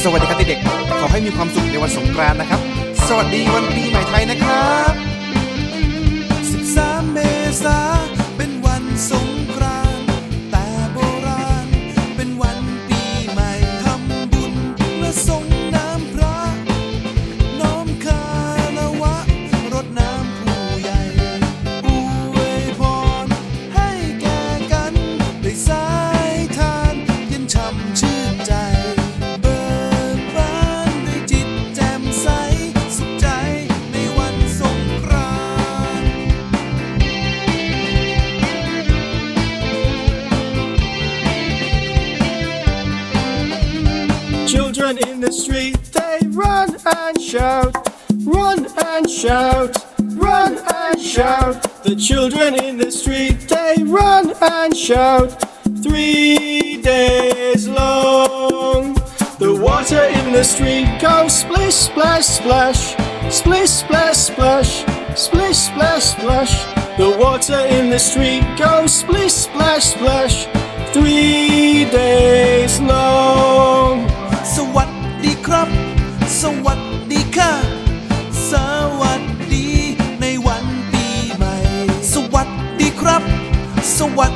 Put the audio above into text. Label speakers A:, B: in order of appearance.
A: สวัสดีครับเด็กๆขอให้มีความสุขในวันสงกรานต์นะครับสวัสดีวันปีใหม่ไทยนะครับ13 เมษายนเป็นวันสงกรานต์แต่โบราณเป็นวันปีใหม่ทำบุญและส่งน้ำพระน้อมคารวะรดน้ำผู้ใหญ่อวยพรให้แก่กันด้วยสายทานเย็นช่ำชื่นใจ
B: Children in the street, they run and shout, run and shout, run and shout. The children in the street, they run and shout, 3 days long. The water in the street goes splish, splash, splash, splish, splash, splash, splish, splash, splash. The water in the street goes splish, splash, splash, 3 days long.
A: สวัสดีครับสวัสดีค่ะสวัสดีในวันปีใหม่สวัสดีครับสวัส